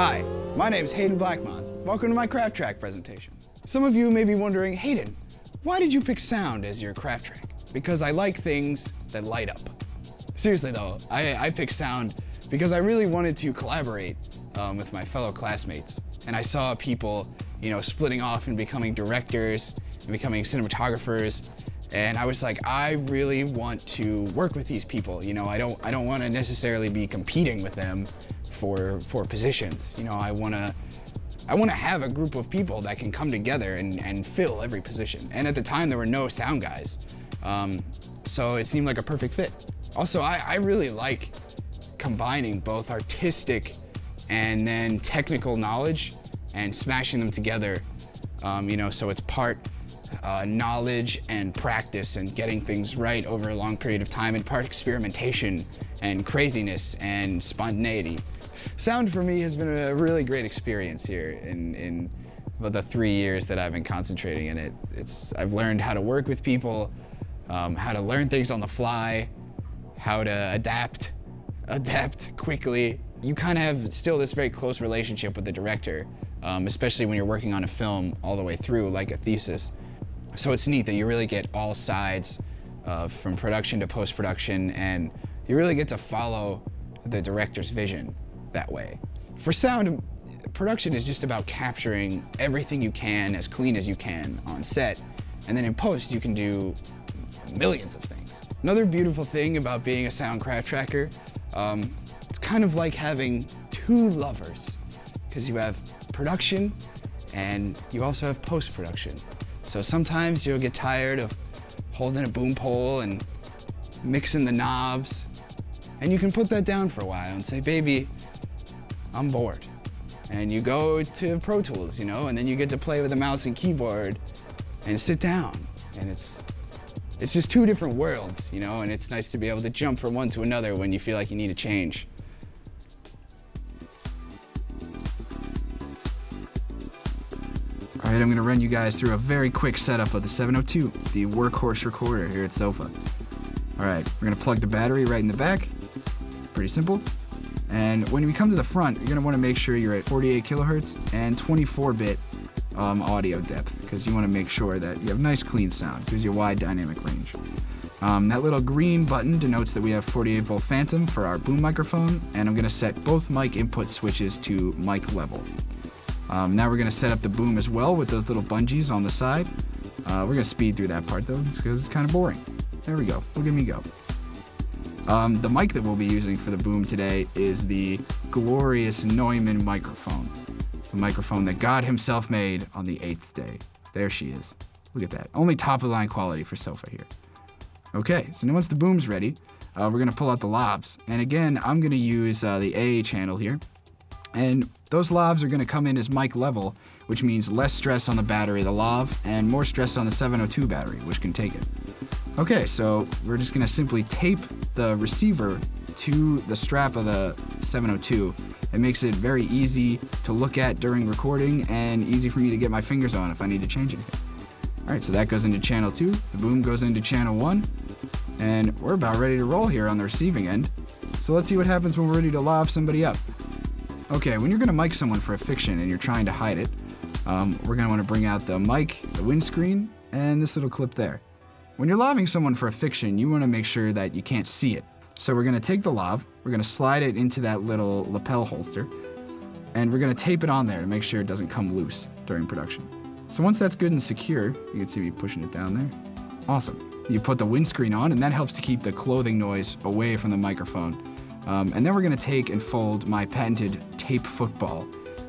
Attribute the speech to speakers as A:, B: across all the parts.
A: Hi, my name is Hayden Blackmon. Welcome to my craft track presentation. Some of you may be wondering, Hayden, why did you pick sound as your craft track? Because I like things that light up. Seriously though, I picked sound because I really wanted to collaborate with my fellow classmates. And I saw people, splitting off and becoming directors and becoming cinematographers. And I was like, I really want to work with these people. I don't want to necessarily be competing with them for positions. I want to have a group of people that can come together and fill every position. And at the time, there were no sound guys. So it seemed like a perfect fit. Also, I really like combining both artistic and then technical knowledge and smashing them together, so it's part knowledge and practice and getting things right over a long period of time, and part experimentation and craziness and spontaneity. Sound for me has been a really great experience here in about the 3 years that I've been concentrating in it. I've learned how to work with people, how to learn things on the fly, how to adapt quickly. You kind of have still this very close relationship with the director, especially when you're working on a film all the way through, like a thesis. So it's neat that you really get all sides from production to post-production, and you really get to follow the director's vision that way. For sound, production is just about capturing everything you can as clean as you can on set, and then in post you can do millions of things. Another beautiful thing about being a sound craft tracker, it's kind of like having two lovers, because you have production and you also have post-production. So sometimes you'll get tired of holding a boom pole and mixing the knobs, and you can put that down for a while and say, baby, I'm bored. And you go to Pro Tools, and then you get to play with a mouse and keyboard and sit down. And it's just two different worlds, and it's nice to be able to jump from one to another when you feel like you need a change. All right, I'm gonna run you guys through a very quick setup of the 702, the workhorse recorder here at SOFA. All right, we're gonna plug the battery right in the back. Pretty simple. And when we come to the front, you're gonna wanna make sure you're at 48 kilohertz and 24-bit audio depth, because you wanna make sure that you have nice clean sound, gives you a wide dynamic range. That little green button denotes that we have 48 volt phantom for our boom microphone, and I'm gonna set both mic input switches to mic level. Now we're gonna set up the boom as well with those little bungees on the side. We're gonna speed through that part though, because it's kind of boring. There we go, look at me go. The mic that we'll be using for the boom today is the glorious Neumann microphone. The microphone that God himself made on the 8th day. There she is. Look at that. Only top of the line quality for SOFA here. Okay, so now once the boom's ready, we're gonna pull out the lavs. And again, I'm gonna use the AA channel here. And those lavs are gonna come in as mic level, which means less stress on the battery of the lav and more stress on the 702 battery, which can take it. Okay, so we're just gonna simply tape the receiver to the strap of the 702. It makes it very easy to look at during recording and easy for me to get my fingers on if I need to change anything. All right, so that goes into channel 2, the boom goes into channel 1, and we're about ready to roll here on the receiving end. So let's see what happens when we're ready to lav somebody up. Okay, when you're gonna mic someone for a fiction and you're trying to hide it, we're gonna wanna bring out the mic, the windscreen, and this little clip there. When you're laving someone for a fiction, you wanna make sure that you can't see it. So we're gonna take the lav, we're gonna slide it into that little lapel holster, and we're gonna tape it on there to make sure it doesn't come loose during production. So once that's good and secure, you can see me pushing it down there. Awesome. You put the windscreen on, and that helps to keep the clothing noise away from the microphone. And then we're gonna take and fold my patented tape football.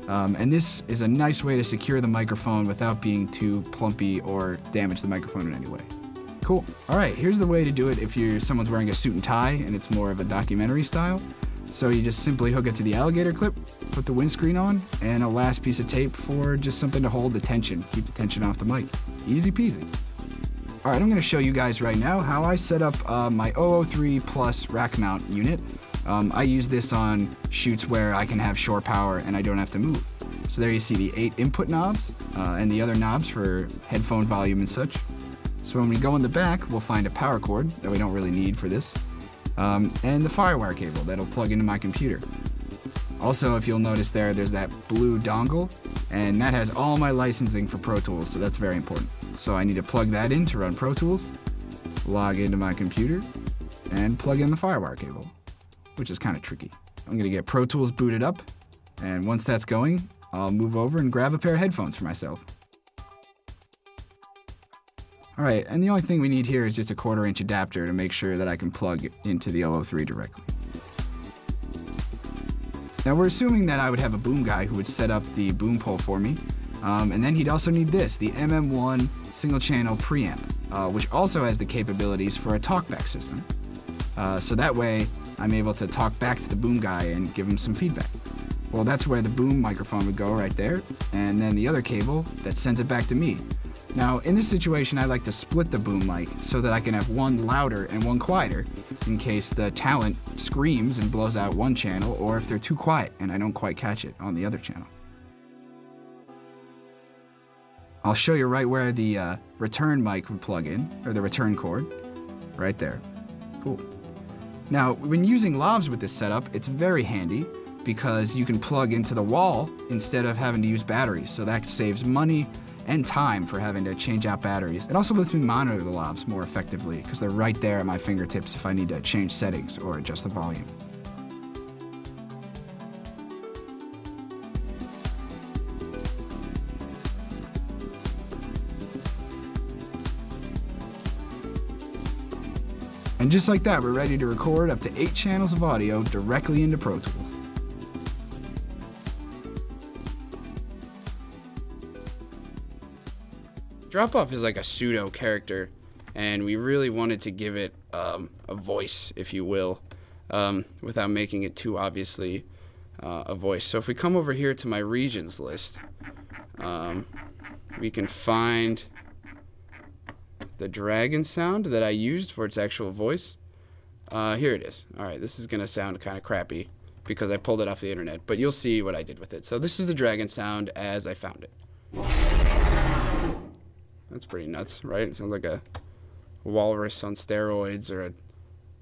A: And this is a nice way to secure the microphone without being too plumpy or damage the microphone in any way. Cool. All right, here's the way to do it if someone's wearing a suit and tie and it's more of a documentary style. So you just simply hook it to the alligator clip, put the windscreen on, and a last piece of tape for just something to hold the tension, keep the tension off the mic. Easy peasy. All right, I'm gonna show you guys right now how I set up my 003 Plus rack mount unit. I use this on shoots where I can have shore power and I don't have to move. So there you see the 8 input knobs and the other knobs for headphone volume and such. So when we go in the back, we'll find a power cord that we don't really need for this, and the firewire cable that'll plug into my computer. Also, if you'll notice there's that blue dongle, and that has all my licensing for Pro Tools, so that's very important. So I need to plug that in to run Pro Tools, log into my computer, and plug in the FireWire cable, which is kind of tricky. I'm going to get Pro Tools booted up, and once that's going, I'll move over and grab a pair of headphones for myself. Alright, and the only thing we need here is just a 1/4 inch adapter to make sure that I can plug into the 003 directly. Now we're assuming that I would have a boom guy who would set up the boom pole for me, and then he'd also need this, the MM1 single channel preamp, which also has the capabilities for a talkback system. So that way I'm able to talk back to the boom guy and give him some feedback. Well, that's where the boom microphone would go right there, and then the other cable that sends it back to me. Now, in this situation, I like to split the boom mic so that I can have one louder and one quieter in case the talent screams and blows out one channel, or if they're too quiet and I don't quite catch it on the other channel. I'll show you right where the return mic would plug in, or the return cord, right there. Cool. Now, when using lavs with this setup, it's very handy because you can plug into the wall instead of having to use batteries, so that saves money and time for having to change out batteries. It also lets me monitor the lavs more effectively because they're right there at my fingertips if I need to change settings or adjust the volume. And just like that, we're ready to record up to 8 channels of audio directly into Pro Tools. Drop-Off is like a pseudo character, and we really wanted to give it a voice, if you will, without making it too obviously a voice. So if we come over here to my regions list, we can find the dragon sound that I used for its actual voice. Here it is. All right, this is going to sound kind of crappy because I pulled it off the internet, but you'll see what I did with it. So this is the dragon sound as I found it. That's pretty nuts, right? It sounds like a walrus on steroids or a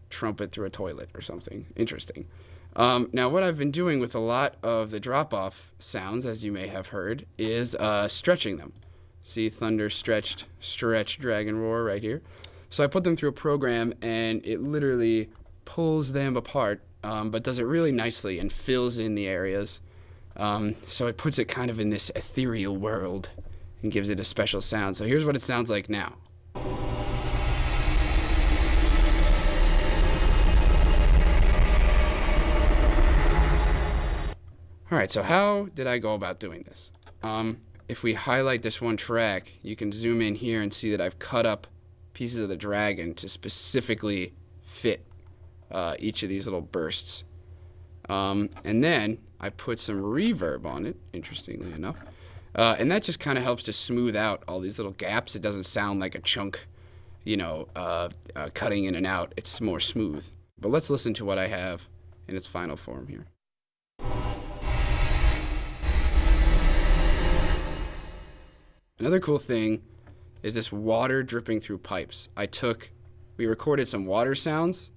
A: trumpet through a toilet or something. Interesting. Now, what I've been doing with a lot of the drop-off sounds, as you may have heard, is stretching them. See thunder, stretched, stretch, dragon roar right here. So I put them through a program, and it literally pulls them apart, but does it really nicely and fills in the areas. So it puts it kind of in this ethereal world and gives it a special sound. So here's what it sounds like now. All right, so how did I go about doing this? If we highlight this one track, you can zoom in here and see that I've cut up pieces of the dragon to specifically fit each of these little bursts. And then I put some reverb on it, interestingly enough. And that just kind of helps to smooth out all these little gaps. It doesn't sound like a chunk, cutting in and out. It's more smooth. But let's listen to what I have in its final form here. Another cool thing is this water dripping through pipes. We recorded some water sounds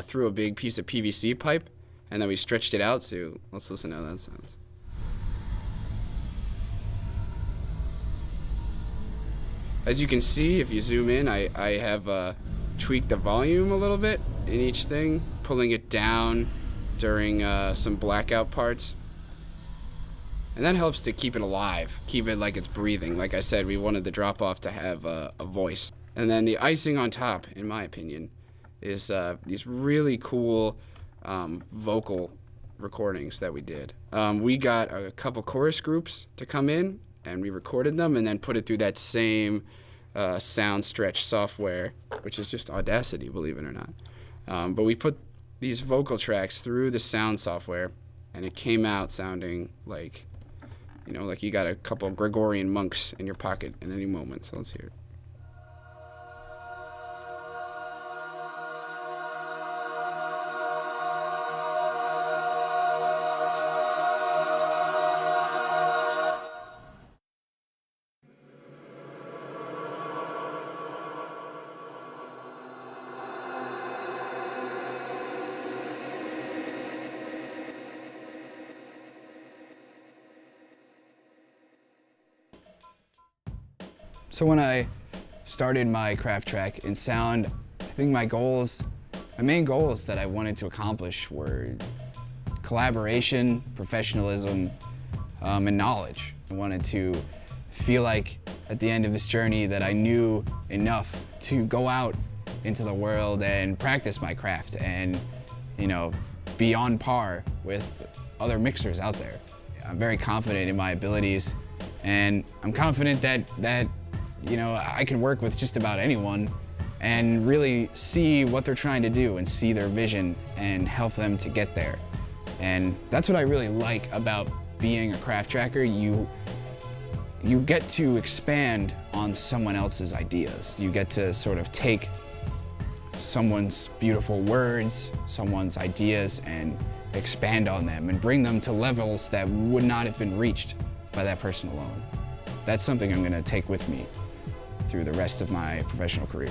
A: through a big piece of PVC pipe, and then we stretched it out, so let's listen to how that sounds. As you can see, if you zoom in, I have tweaked the volume a little bit in each thing, pulling it down during some blackout parts. And that helps to keep it alive, keep it like it's breathing. Like I said, we wanted the drop-off to have a voice. And then the icing on top, in my opinion, is these really cool vocal recordings that we did. We got a couple chorus groups to come in, and we recorded them and then put it through that same sound stretch software, which is just Audacity, believe it or not. But we put these vocal tracks through the sound software, and it came out sounding like, like you got a couple Gregorian monks in your pocket at any moment. So let's hear it. So when I started my craft track in sound, I think my main goals that I wanted to accomplish were collaboration, professionalism, and knowledge. I wanted to feel like at the end of this journey that I knew enough to go out into the world and practice my craft and, be on par with other mixers out there. I'm very confident in my abilities, and I'm confident that I can work with just about anyone and really see what they're trying to do and see their vision and help them to get there. And that's what I really like about being a craft tracker. You get to expand on someone else's ideas. You get to sort of take someone's beautiful words, someone's ideas, and expand on them and bring them to levels that would not have been reached by that person alone. That's something I'm going to take with me through the rest of my professional career.